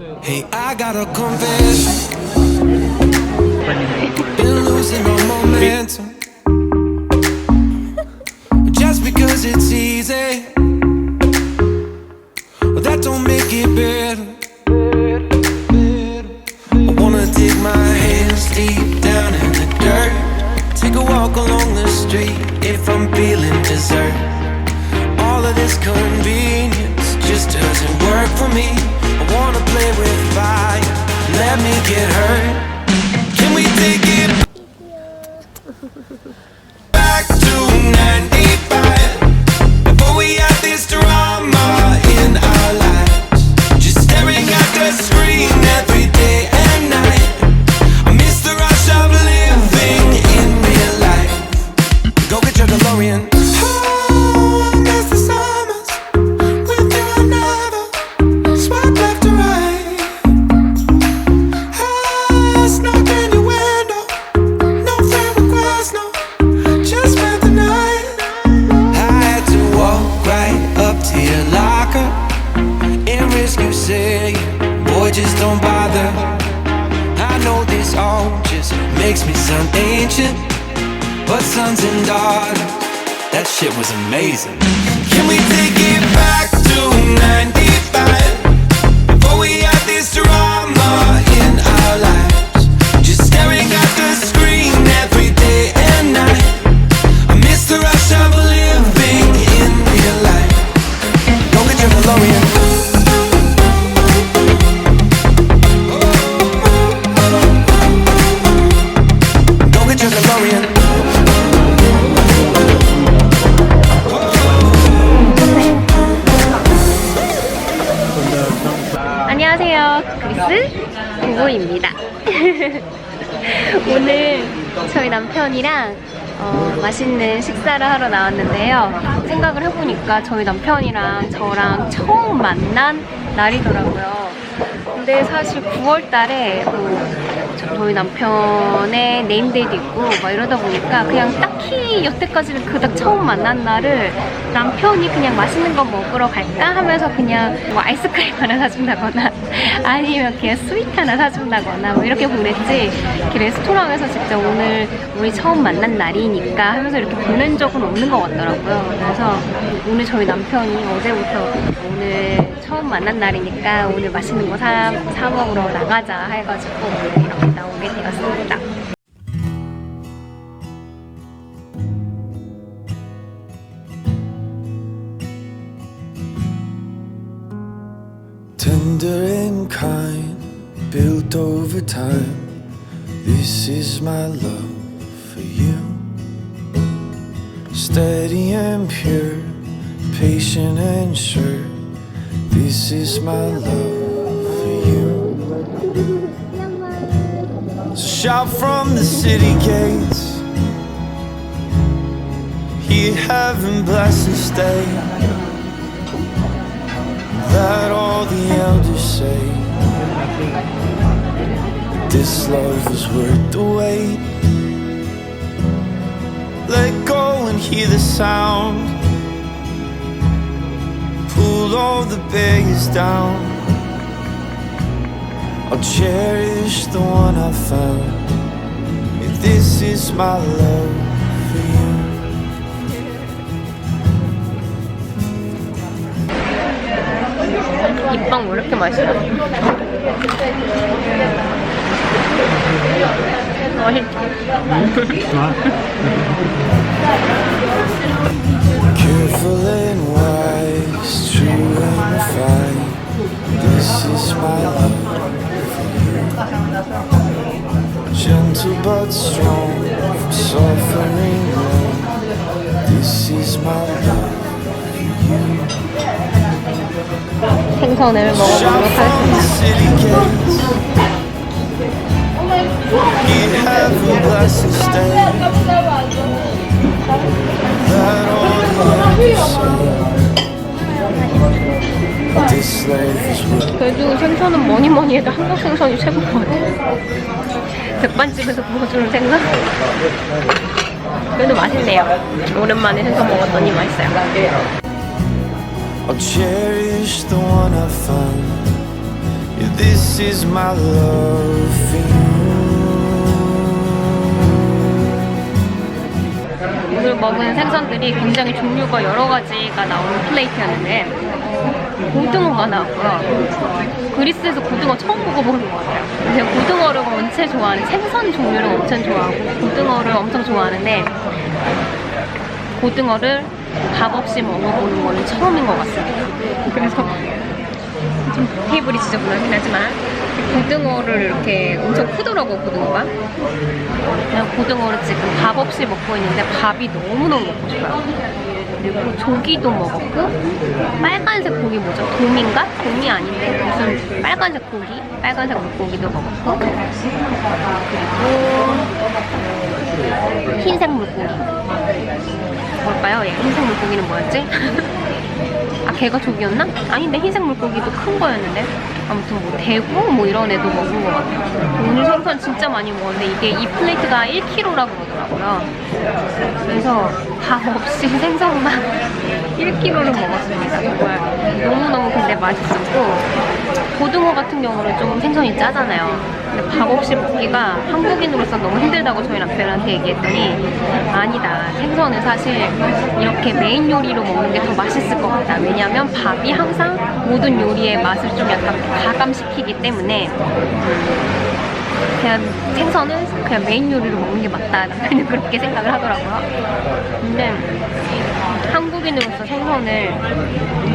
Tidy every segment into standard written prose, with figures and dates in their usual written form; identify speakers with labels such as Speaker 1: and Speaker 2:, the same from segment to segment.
Speaker 1: Hey, I gotta confess, been losing all momentum. Just because it's easy, well, that don't make it better. I wanna dig my hands deep down in the dirt, take a walk along the street if I'm feeling dessert. All of this convenience just doesn't work for me. I wanna play with fire, let me get hurt. Can we take it back to 95, before we had this drama in our lives, just staring at the screen every day and night. I miss the rush of living in real life. Go get your DeLorean. Just don't bother. I know this all just makes me sound ancient, but sons and daughters, that shit was amazing. Can we take it back to 95, before we had this drama in our lives, just staring at the screen every day and night. I miss the rush of living in real life. Go get your DeLorean.
Speaker 2: 안녕하세요, 그리스 고고입니다. 오늘 저희 남편이랑 맛있는 식사를 하러 나왔는데요. 생각을 해보니까 저희 남편이랑 저랑 처음 만난 날이더라고요. 근데 사실 9월달에 저희 남편의 네임데이도 있고 막 이러다 보니까 그냥 딱히 여태까지는 그닥 처음 만난 날을 남편이 그냥 맛있는 거 먹으러 갈까 하면서 그냥 뭐 아이스크림 하나 사준다거나 아니면 그냥 스위트 하나 사준다거나 뭐 이렇게 보냈지, 이렇게 레스토랑에서 진짜 오늘 우리 처음 만난 날이니까 하면서 이렇게 보낸 적은 없는 것 같더라고요. 그래서 오늘 저희 남편이 어제부터 오늘 처음 만난 날이니까 오늘 맛있는 거 사 먹으러 나가자 해가지고 오늘 이렇게 나오게 되었습니다.
Speaker 1: Tender and kind, built over time. This is my love for you. Steady and pure, patient and sure. This is my love for you. So shout from the city gates, hear heaven bless and stay. That all the elders say, this love is worth the wait. Let go and hear the sound, pull all the barriers down. I'll cherish the one I found. If this is my love for you.
Speaker 2: 입빵 왜 이렇게 맛있어?
Speaker 1: Careful and wise, true and fine. This is my love for you. Gentle but strong, from suffering wrong. This is my love for you.
Speaker 2: 생선을 먹어보도록 하겠습니다. 그래도 생선은 뭐니 해도 한국 생선이 최고인 것 같아요. 백반집에서 구워주는 생선? 그래도 맛있네요. 오랜만에 생선 먹었더니 맛있어요.
Speaker 1: I'll cherish the one I found. Yeah, this is my love for you.
Speaker 2: 오늘 먹은 생선들이 굉장히 종류가 여러 가지가 나오는 플레이트였는데 고등어가 나왔고요. 그리스에서 고등어 처음 먹어보는 것 같아요. 제가 고등어를 원체 좋아하는 생선 종류를 엄청 좋아하고 고등어를 엄청 좋아하는데 고등어를 밥 없이 먹어보는 거는 처음인 것 같습니다. 그래서 좀 테이블이 지저분하긴 하지만 고등어를 이렇게 엄청 크더라고 고등어가. 그냥 고등어를 지금 밥 없이 먹고 있는데 밥이 너무너무 먹고 싶어요. 그리고 조기도 먹었고 빨간색 고기 뭐죠? 돔인가? 돔이 아닌데 무슨 빨간색 고기? 빨간색 물고기도 먹었고 그리고 흰색 물고기 뭘까요? 얘 흰색 물고기는 뭐였지? 아 걔가 조기였나? 아닌데 흰색 물고기도 큰 거였는데 아무튼 뭐 대구 뭐 이런 애도 먹은 것 같아요. 오늘 생선 진짜 많이 먹었는데 이게 이 플레이트가 1kg라고 그러더라고요. 그래서 밥 없이 생선만 1kg를 먹었습니다. 정말 너무너무 근데 맛있었고 고등어 같은 경우는 좀 생선이 짜잖아요. 근데 밥 없이 먹기가 한국인으로서 너무 힘들다고 저희 남편한테 얘기했더니 아니다. 생선은 사실 이렇게 메인 요리로 먹는 게 더 맛있을 것 같다. 왜냐면 밥이 항상 모든 요리의 맛을 좀 약간 가감시키기 때문에 그냥 생선은 그냥 메인 요리로 먹는 게 맞다. 남편은 그렇게 생각을 하더라고요. 근데 한국인으로서 생선을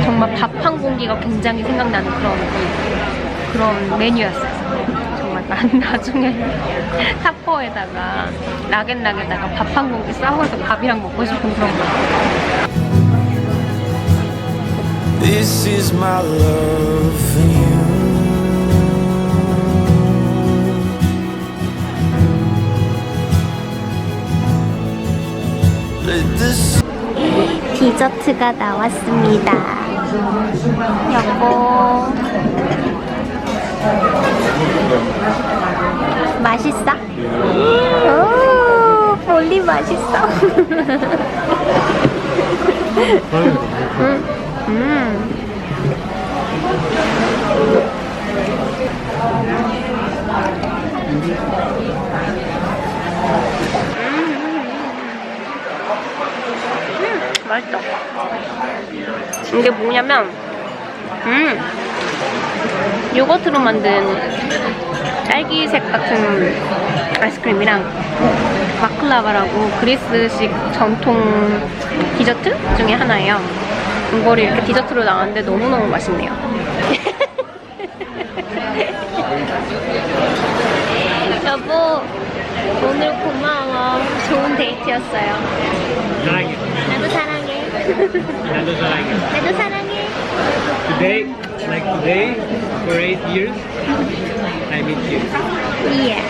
Speaker 2: 정말 밥 한 공기가 굉장히 생각나는 그런 메뉴였어요. 정말 난 나중에 타퍼에다가 락앤락에다가 밥 한 공기 싸워서 밥이랑 먹고 싶은 그런 거.
Speaker 1: This is my love for you. Let this
Speaker 2: 디저트가 나왔습니다. 여보 맛있어? 오, 볼리 맛있어. 맛있다. 이게 뭐냐면 요거트로 만든 딸기색 같은 아이스크림이랑 바클라바라고 그리스식 전통 디저트 중에 하나예요. 이거를 이렇게 디저트로 나왔는데 너무너무 맛있네요. 여보 오늘 고마워. 좋은 데이트였어요.
Speaker 3: 사랑해.
Speaker 2: 나도 사랑해.
Speaker 3: 나도 사랑해.
Speaker 2: 나도 사랑해.
Speaker 3: Today, like today, for 8 years, I meet you.
Speaker 2: Yeah.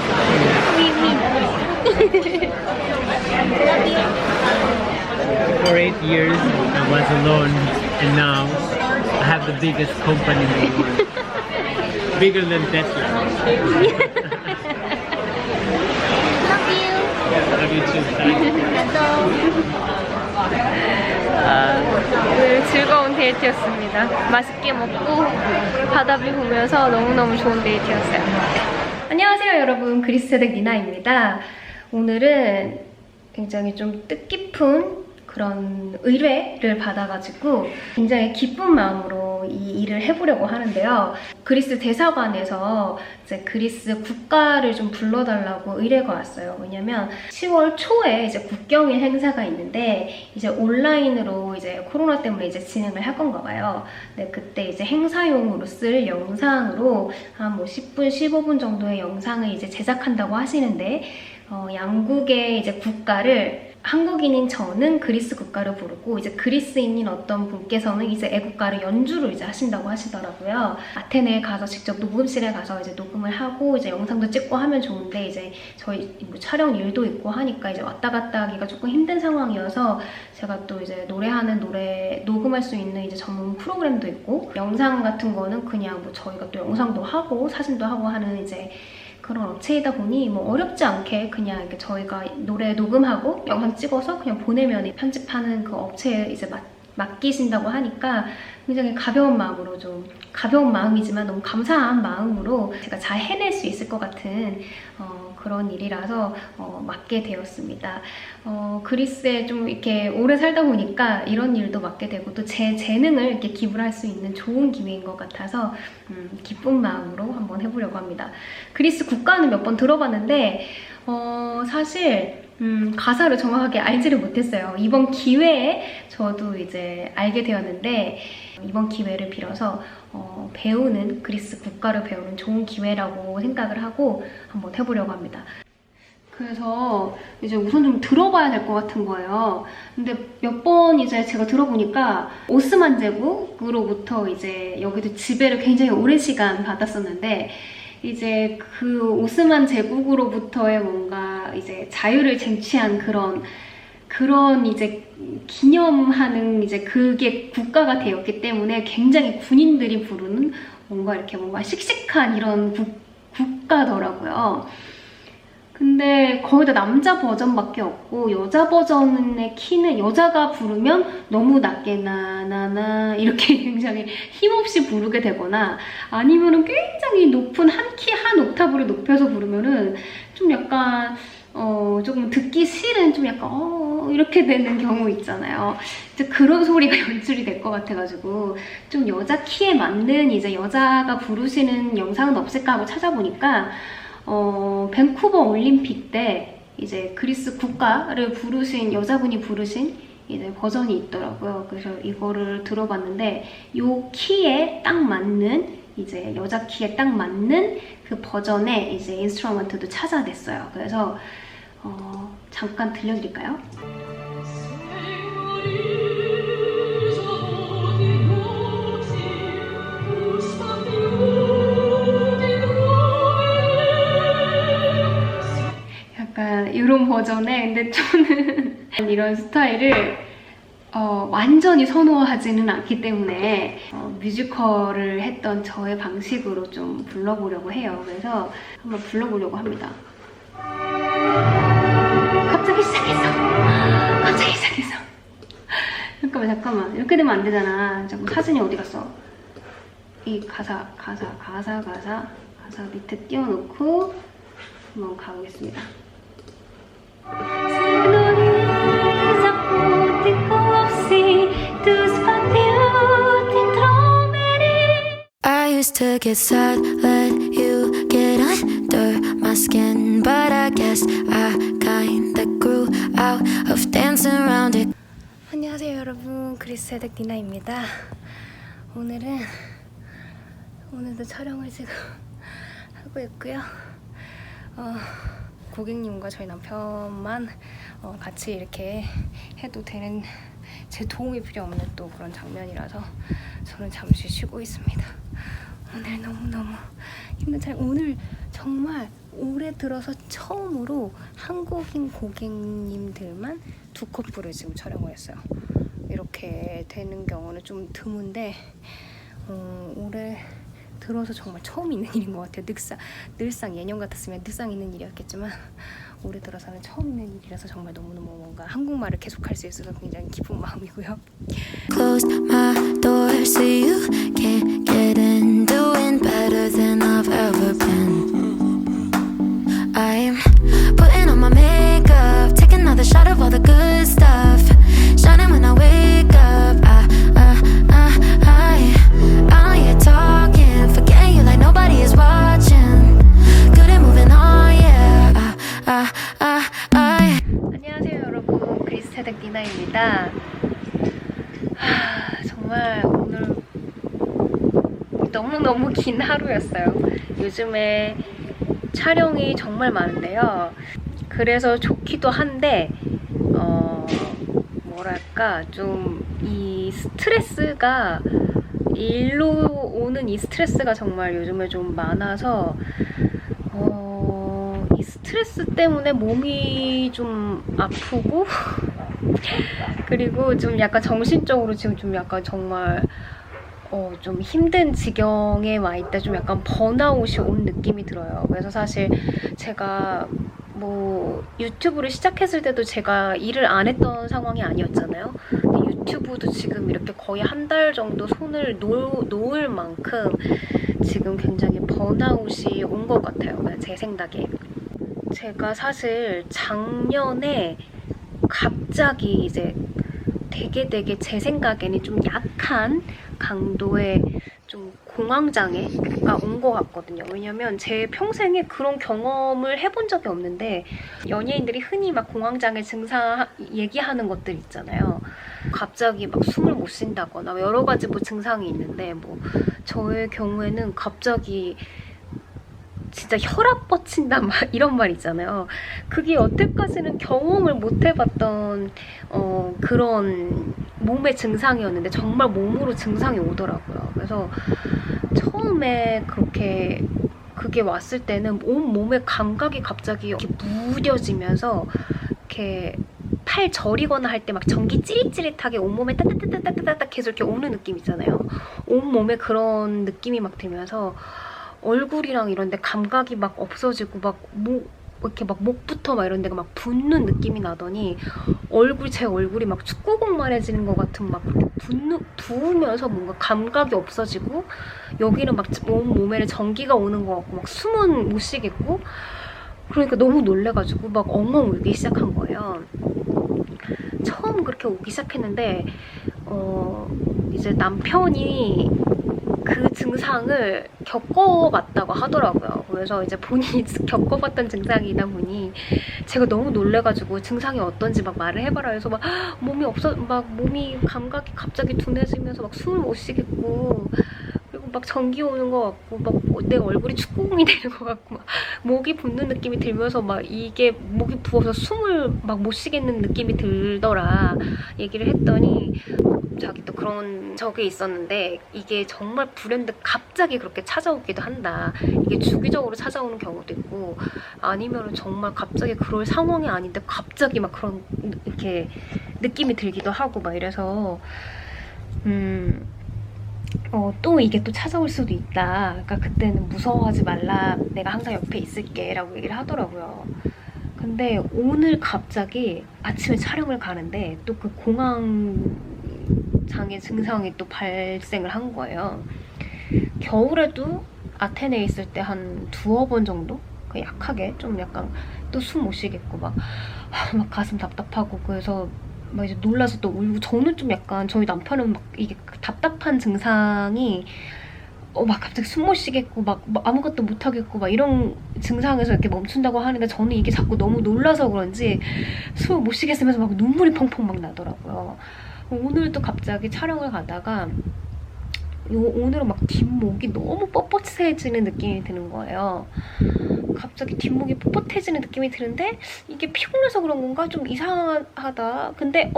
Speaker 2: We meet. Love you.
Speaker 3: For 8 years, I was alone, and now I have the biggest company in the world. Bigger than Tesla.
Speaker 2: Love you.
Speaker 3: Love you too. Sa랑해.
Speaker 2: 나도. 오늘 즐거운 데이트였습니다. 맛있게 먹고 바다뷰 보면서 너무너무 좋은 데이트였어요. 안녕하세요 여러분, 그리스세댁 니나입니다. 오늘은 굉장히 좀 뜻깊은 그런 의뢰를 받아가지고 굉장히 기쁜 마음으로 이 일을 해보려고 하는데요. 그리스 대사관에서 이제 그리스 국가를 좀 불러달라고 의뢰가 왔어요. 왜냐면 10월 초에 이제 국경일 행사가 있는데 이제 온라인으로 이제 코로나 때문에 이제 진행을 할 건가 봐요. 근데 그때 이제 행사용으로 쓸 영상으로 한 뭐 10분, 15분 정도의 영상을 이제 제작한다고 하시는데 양국의 이제 국가를 한국인인 저는 그리스 국가를 부르고 이제 그리스인인 어떤 분께서는 이제 애국가를 연주를 이제 하신다고 하시더라고요. 아테네에 가서 직접 녹음실에 가서 이제 녹음을 하고 이제 영상도 찍고 하면 좋은데 이제 저희 뭐 촬영 일도 있고 하니까 이제 왔다 갔다 하기가 조금 힘든 상황이어서 제가 또 이제 노래 녹음할 수 있는 이제 전문 프로그램도 있고 영상 같은 거는 그냥 뭐 저희가 또 영상도 하고 사진도 하고 하는 이제 그런 업체이다 보니 뭐 어렵지 않게 그냥 이렇게 저희가 노래 녹음하고 영상 찍어서 그냥 보내면 편집하는 그 업체에 이제 맡기신다고 하니까 굉장히 가벼운 마음으로, 좀 가벼운 마음이지만 너무 감사한 마음으로 제가 잘 해낼 수 있을 것 같은 그런 일이라서 맡게 되었습니다. 그리스에 좀 이렇게 오래 살다 보니까 이런 일도 맡게 되고 또 제 재능을 이렇게 기부를 할 수 있는 좋은 기회인 것 같아서 기쁜 마음으로 한번 해보려고 합니다. 그리스 국가는 몇 번 들어봤는데 사실 가사를 정확하게 알지를 못했어요. 이번 기회에 저도 이제 알게 되었는데 이번 기회를 빌어서 배우는, 그리스 국가를 배우는 좋은 기회라고 생각을 하고 한번 해보려고 합니다. 그래서 이제 우선 좀 들어봐야 될 것 같은 거예요. 근데 몇 번 이제 제가 들어보니까 오스만 제국으로부터 이제 여기도 지배를 굉장히 오랜 시간 받았었는데 이제 그 오스만 제국으로부터의 뭔가 이제 자유를 쟁취한 그런 이제 기념하는 이제 그게 국가가 되었기 때문에 굉장히 군인들이 부르는 뭔가 이렇게 뭔가 씩씩한 이런 국가더라고요. 근데 거의 다 남자 버전밖에 없고 여자 버전의 키는 여자가 부르면 너무 낮게 나나나 이렇게 굉장히 힘없이 부르게 되거나 아니면은 굉장히 높은 한 키 한 옥타브를 높여서 부르면은 좀 약간 조금 듣기 싫은 좀 약간 이렇게 되는 경우 있잖아요. 이제 그런 소리가 연출이 될 것 같아가지고 좀 여자 키에 맞는 이제 여자가 부르시는 영상은 없을까 하고 찾아보니까 밴쿠버 올림픽 때 이제 그리스 국가를 부르신 여자분이 부르신 이제 버전이 있더라고요. 그래서 이거를 들어봤는데 요 키에 딱 맞는 이제 여자 키에 딱 맞는 그 버전의 이제 인스트루먼트도 찾아냈어요. 그래서 잠깐 들려드릴까요? 약간 이런 버전의, 근데 저는 이런 스타일을 완전히 선호하지는 않기 때문에 뮤지컬을 했던 저의 방식으로 좀 불러보려고 해요. 그래서 한번 불러보려고 합니다. 갑자기 시작했어. 갑자기 시작했어. 잠깐만. 이렇게 되면 안 되잖아. 자꾸 사진이 어디 갔어? 이 가사 밑에 띄워놓고 한번 가보겠습니다.
Speaker 4: I used to get sad, let you get under my skin, but I guess I kinda grew out of dancing around it.
Speaker 2: 안녕하세요 여러분, 그리스 헤드 디나입니다. 오늘도 촬영을 지금 하고 있고요. 고객님과 저희 남편만 같이 이렇게 해도 되는, 제 도움이 필요 없는 또 그런 장면이라서 저는 잠시 쉬고 있습니다. 오늘 너무너무 힘든 촬영. 오늘 정말 올해 들어서 처음으로 한국인 고객님들만 2커플을 지금 촬영을 했어요. 이렇게 되는 경우는 좀 드문데 올해 들어서 정말 처음 있는 일인 것 같아요. 늘상 예년 같았으면 늘상 있는 일이었겠지만 올해 들어서는 처음 있는 일이라서 정말 너무너무 뭔가 한국말을 계속할 수 있어서 굉장히 기쁜 마음이고요.
Speaker 4: Closed my door so you can't get in, doing better than I've ever been. I'm putting on my makeup, taking another shot of all the good stuff, shining when I wake up. I know you're talking, forgetting you like nobody is watching. Good at moving on, yeah.
Speaker 2: 안녕하세요 여러분, 그리스 헤드 디나입니다. 정말 오늘 너무너무 긴 하루였어요. 요즘에 촬영이 정말 많은데요. 그래서 좋기도 한데 뭐랄까 좀 이 스트레스가, 일로 오는 이 스트레스가 정말 요즘에 좀 많아서 이 스트레스 때문에 몸이 좀 아프고 그리고 좀 약간 정신적으로 지금 좀 약간 정말 좀 힘든 지경에 와 있다, 좀 약간 번아웃이 온 느낌이 들어요. 그래서 사실 제가 뭐 유튜브를 시작했을 때도 제가 일을 안 했던 상황이 아니었잖아요. 근데 유튜브도 지금 이렇게 거의 한 달 정도 손을 놓을 만큼 지금 굉장히 번아웃이 온 것 같아요. 제 생각에. 제가 사실 작년에 갑자기 이제 되게 제 생각에는 좀 약한 강도의 좀 공황장애가 온 것 같거든요. 왜냐면 제 평생에 그런 경험을 해본 적이 없는데 연예인들이 흔히 막 공황장애 증상 얘기하는 것들 있잖아요. 갑자기 막 숨을 못 쉰다거나 여러 가지 뭐 증상이 있는데 뭐 저의 경우에는 갑자기 진짜 혈압 뻗친다 막 이런 말 있잖아요. 그게 여태까지는 경험을 못 해봤던 그런 몸의 증상이었는데 정말 몸으로 증상이 오더라고요. 그래서 처음에 그게 왔을 때는 온 몸의 감각이 갑자기 이렇게 무뎌지면서 이렇게 팔 저리거나 할 때 막 전기 찌릿찌릿하게 온몸에 따따따따따따 계속 이렇게 오는 느낌 있잖아요. 온몸에 그런 느낌이 막 들면서 얼굴이랑 이런 데 감각이 막 없어지고 이렇게 막 목부터 막 이런 데가 막 붓는 느낌이 나더니 제 얼굴이 막 축구공만해지는 것 같은 막 부으면서 뭔가 감각이 없어지고 여기는 막 몸에 전기가 오는 것 같고 막 숨은 못 쉬겠고 그러니까 너무 놀래가지고 막 엉엉 울기 시작한 거예요. 처음 그렇게 오기 시작했는데 이제 남편이 그 증상을 겪어봤다고 하더라고요. 그래서 이제 본인이 겪어봤던 증상이다 보니 제가 너무 놀래가지고 증상이 어떤지 막 말을 해봐라 해서 막 몸이 감각이 갑자기 둔해지면서 막 숨을 못 쉬겠고 그리고 막 전기 오는 것 같고 막 내 얼굴이 축구공이 되는 것 같고 막 목이 붓는 느낌이 들면서 막 이게 목이 부어서 숨을 막 못 쉬겠는 느낌이 들더라 얘기를 했더니 자기도 그런 적이 있었는데 이게 정말 불현듯 갑자기 그렇게 찾아오기도 한다. 이게 주기적으로 찾아오는 경우도 있고 아니면은 정말 갑자기 그럴 상황이 아닌데 갑자기 막 그런 이렇게 느낌이 들기도 하고 막 이래서 또 이게 또 찾아올 수도 있다. 그러니까 그때는 무서워하지 말라. 내가 항상 옆에 있을게 라고 얘기를 하더라고요. 근데 오늘 갑자기 아침에 촬영을 가는데 또 그 공황장애 증상이 또 발생을 한 거예요. 겨울에도 아테네에 있을 때 한 2번 정도? 약하게 좀 약간 또 숨 못 쉬겠고 막 가슴 답답하고 그래서 막 이제 놀라서 또 울고 저는 좀 약간 저희 남편은 막 이게 답답한 증상이 막 갑자기 숨 못 쉬겠고 막 아무것도 못 하겠고 막 이런 증상에서 이렇게 멈춘다고 하는데 저는 이게 자꾸 너무 놀라서 그런지 숨을 못 쉬겠으면서 막 눈물이 펑펑 막 나더라고요. 오늘도 갑자기 촬영을 가다가 오늘은 막 뒷목이 너무 뻣뻣해지는 느낌이 드는 거예요. 갑자기 뒷목이 뻣뻣해지는 느낌이 드는데 이게 피곤해서 그런 건가? 좀 이상하다. 근데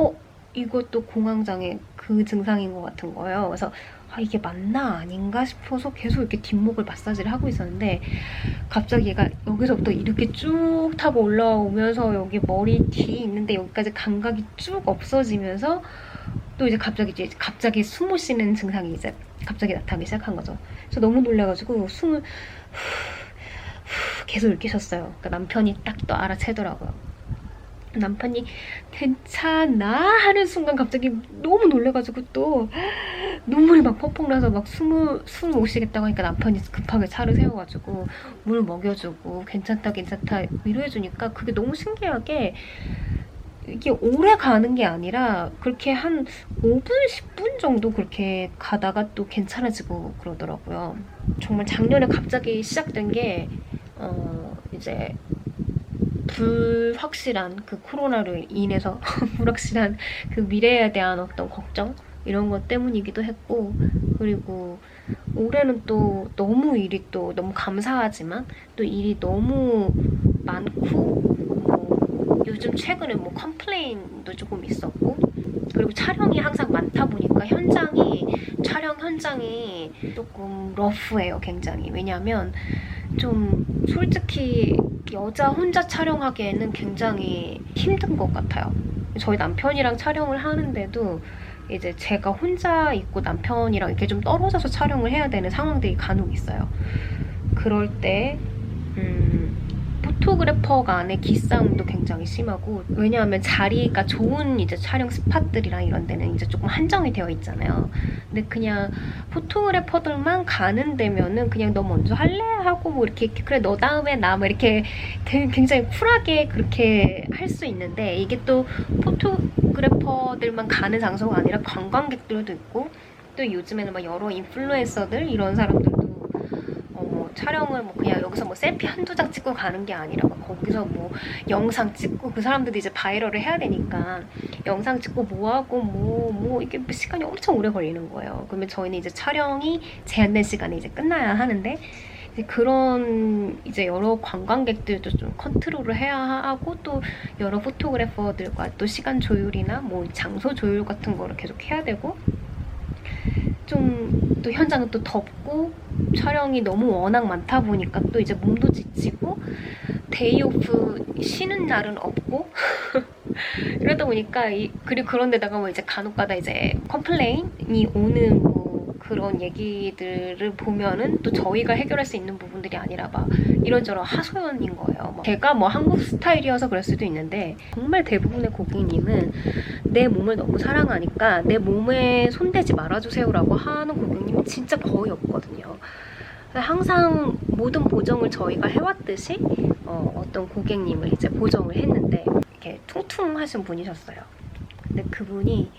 Speaker 2: 이것도 공황장애 그 증상인 것 같은 거예요. 그래서 이게 맞나 아닌가 싶어서 계속 이렇게 뒷목을 마사지를 하고 있었는데 갑자기 얘가 여기서부터 이렇게 쭉 타고 올라오면서 여기 머리 뒤에 있는데 여기까지 감각이 쭉 없어지면서 또 이제 갑자기 숨 못 쉬는 증상이 이제 갑자기 나타나기 시작한 거죠. 그래서 너무 놀라가지고 숨을 계속 이렇게 쉬었어요. 그러니까 남편이 딱 또 알아채더라고요. 남편이 괜찮아? 하는 순간 갑자기 너무 놀래가지고 또 눈물이 막 펑펑 나서 막 숨을 못 쉬겠다고 하니까 남편이 급하게 차를 세워가지고 물 먹여주고 괜찮다 위로해주니까 그게 너무 신기하게 이게 오래 가는 게 아니라 그렇게 한 5분, 10분 정도 그렇게 가다가 또 괜찮아지고 그러더라고요. 정말 작년에 갑자기 시작된 게 이제 불확실한 그 코로나로 인해서 불확실한 그 미래에 대한 어떤 걱정 이런 것 때문이기도 했고 그리고 올해는 또 너무 일이 또 너무 감사하지만 또 일이 너무 많고 요즘 최근에 뭐 컴플레인도 조금 있었고 그리고 촬영이 항상 많다 보니까 촬영 현장이 조금 러프해요. 굉장히. 왜냐면 좀 솔직히 여자 혼자 촬영하기에는 굉장히 힘든 것 같아요. 저희 남편이랑 촬영을 하는데도 이제 제가 혼자 있고 남편이랑 이렇게 좀 떨어져서 촬영을 해야 되는 상황들이 간혹 있어요. 그럴 때 포토그래퍼 간의 기싸움도 굉장히 심하고, 왜냐하면 자리가 좋은 이제 촬영 스팟들이랑 이런 데는 이제 조금 한정이 되어 있잖아요. 근데 그냥 포토그래퍼들만 가는 데면은 그냥 너 먼저 할래? 하고 뭐 이렇게 그래 너 다음에 나 뭐 이렇게 굉장히 쿨하게 그렇게 할 수 있는데, 이게 또 포토그래퍼들만 가는 장소가 아니라 관광객들도 있고, 또 요즘에는 막 여러 인플루엔서들 이런 사람들도 촬영을 뭐 그냥 여기서 뭐 셀피 한두 장 찍고 가는 게 아니라 막 거기서 뭐 영상 찍고, 그 사람들도 이제 바이럴을 해야 되니까 영상 찍고 뭐하고 뭐 이게 시간이 엄청 오래 걸리는 거예요. 그러면 저희는 이제 촬영이 제한된 시간에 이제 끝나야 하는데, 이제 그런 이제 여러 관광객들도 좀 컨트롤을 해야 하고, 또 여러 포토그래퍼들과 또 시간 조율이나 뭐 장소 조율 같은 거를 계속 해야 되고, 좀 또 현장은 또 덥고 촬영이 너무 워낙 많다 보니까 또 이제 몸도 지치고 데이 오프 쉬는 날은 없고 이러다 보니까 그리고 그런 데다가 뭐 이제 간혹가다 이제 컴플레인이 오는 뭐 그런 얘기들을 보면은 또 저희가 해결할 수 있는 부분들이 아니라 막 이런저런 하소연인 거예요. 제가 뭐 한국 스타일이어서 그럴 수도 있는데, 정말 대부분의 고객님은 내 몸을 너무 사랑하니까 내 몸에 손대지 말아주세요라고 하는 고객님이 진짜 거의 없거든요. 항상 모든 보정을 저희가 해왔듯이 어떤 고객님을 이제 보정을 했는데, 이렇게 퉁퉁하신 분이셨어요. 근데 그분이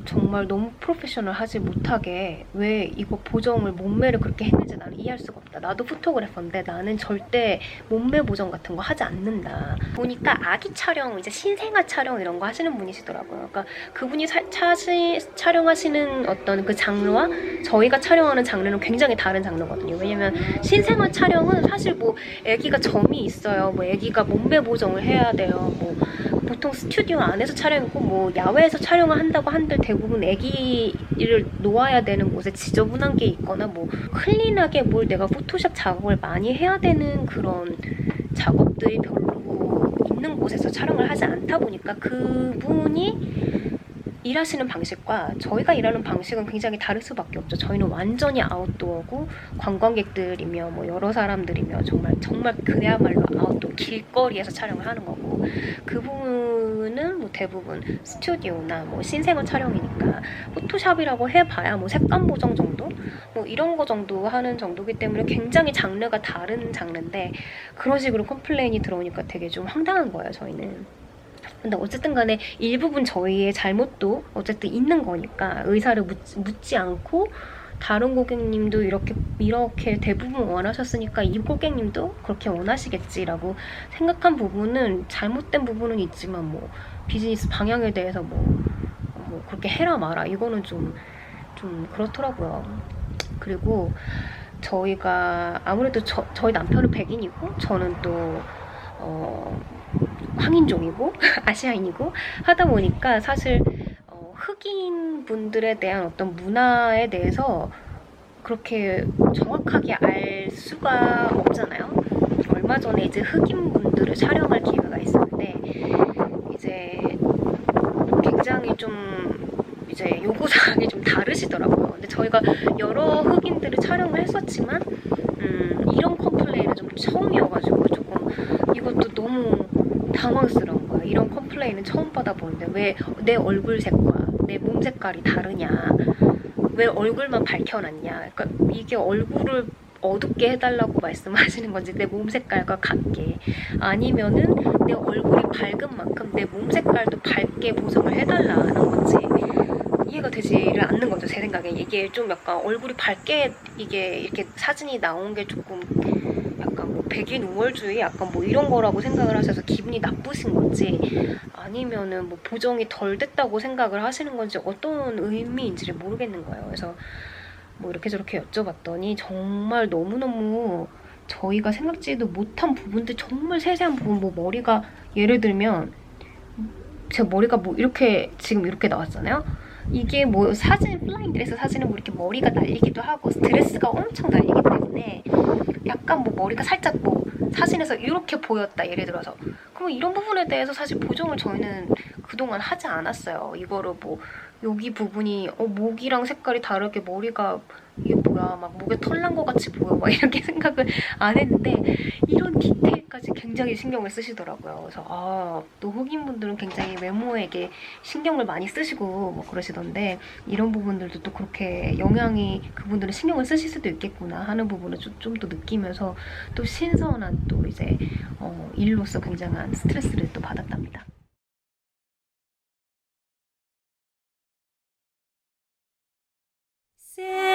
Speaker 2: 정말 너무 프로페셔널하지 못하게 왜 이거 보정을 몸매를 그렇게 했는지 나는 이해할 수가 없다. 나도 포토그래퍼인데 나는 절대 몸매 보정 같은 거 하지 않는다. 보니까 아기 촬영, 이제 신생아 촬영 이런 거 하시는 분이시더라고요. 그러니까 그분이 촬영하시는 어떤 그 장르와 저희가 촬영하는 장르는 굉장히 다른 장르거든요. 왜냐면 신생아 촬영은 사실 뭐 아기가 점이 있어요. 뭐 아기가 몸매 보정을 해야 돼요. 뭐 보통 스튜디오 안에서 촬영이고 뭐 야외에서 촬영을 한다고 한들 대부분 아기를 놓아야 되는 곳에 지저분한 게 있거나 뭐 클린하게 뭘 내가 포토샵 작업을 많이 해야 되는 그런 작업들이 별로 있는 곳에서 촬영을 하지 않다 보니까 그분이 일하시는 방식과 저희가 일하는 방식은 굉장히 다를 수밖에 없죠. 저희는 완전히 아웃도어고 관광객들이며 뭐 여러 사람들이며 정말 그야말로 아웃도어 길거리에서 촬영을 하는 거고, 그분은 뭐 대부분 스튜디오나 뭐 신생아 촬영이니까 포토샵이라고 해봐야 뭐 색감 보정 정도? 뭐 이런 거 정도 하는 정도기 때문에 굉장히 장르가 다른 장르인데, 그런 식으로 컴플레인이 들어오니까 되게 좀 황당한 거예요, 저희는. 근데 어쨌든 간에 일부분 저희의 잘못도 어쨌든 있는 거니까 의사를 묻지 않고, 다른 고객님도 이렇게 대부분 원하셨으니까 이 고객님도 그렇게 원하시겠지라고 생각한 부분은, 잘못된 부분은 있지만 뭐 비즈니스 방향에 대해서 뭐 그렇게 해라 마라 이거는 좀 그렇더라고요. 그리고 저희가 아무래도 저희 남편은 백인이고 저는 또 황인종이고 아시아인이고 하다 보니까 사실 흑인 분들에 대한 어떤 문화에 대해서 그렇게 정확하게 알 수가 없잖아요. 얼마 전에 이제 흑인 분들을 촬영할 기회가 있었는데, 이제 굉장히 좀 이제 요구사항이 좀 다르시더라고요. 근데 저희가 여러 흑인들을 촬영을 했었지만 이런 컴플레인은 좀 처음이어가지고 조금 이것도 너무 당황스러운 거야. 이런 컴플레인은 처음 받아보는데 왜 내 얼굴 색과 내 몸 색깔이 다르냐, 왜 얼굴만 밝혀놨냐, 그러니까 이게 얼굴을 어둡게 해달라고 말씀하시는 건지 내 몸 색깔과 같게, 아니면은 내 얼굴이 밝은 만큼 내 몸 색깔도 밝게 보정을 해달라는 건지 이해가 되지를 않는 거죠, 제 생각에. 이게 좀 약간 얼굴이 밝게 이게 이렇게 사진이 나온 게 조금 약간 뭐 백인 우월주의 약간 뭐 이런 거라고 생각을 하셔서 기분이 나쁘신 건지, 아니면은 뭐 보정이 덜 됐다고 생각을 하시는 건지 어떤 의미인지를 모르겠는 거예요. 그래서 뭐 이렇게 저렇게 여쭤봤더니 정말 너무너무 저희가 생각지도 못한 부분들, 정말 세세한 부분, 뭐 머리가 예를 들면 제 머리가 뭐 이렇게 지금 이렇게 나왔잖아요. 이게 뭐 사진, 플라잉 드레스 사진은 뭐 이렇게 머리가 날리기도 하고 드레스가 엄청 날리기 때문에 약간 뭐 머리가 살짝 뭐 사진에서 이렇게 보였다 예를 들어서, 그럼 이런 부분에 대해서 사실 보정을 저희는 그동안 하지 않았어요. 이거를 뭐 여기 부분이 목이랑 색깔이 다르게 머리가 이게 뭐야 막 목에 털 난 것 같이 보여 막 이렇게 생각을 안 했는데 이런 디테일까지 굉장히 신경을 쓰시더라고요. 그래서 또 흑인분들은 굉장히 외모에게 신경을 많이 쓰시고 뭐 그러시던데 이런 부분들도 또 그렇게 영향이 그분들은 신경을 쓰실 수도 있겠구나 하는 부분을 좀 더 느끼면서 또 신선한 또 이제 일로서 굉장한 스트레스를 또 받았답니다.
Speaker 5: Say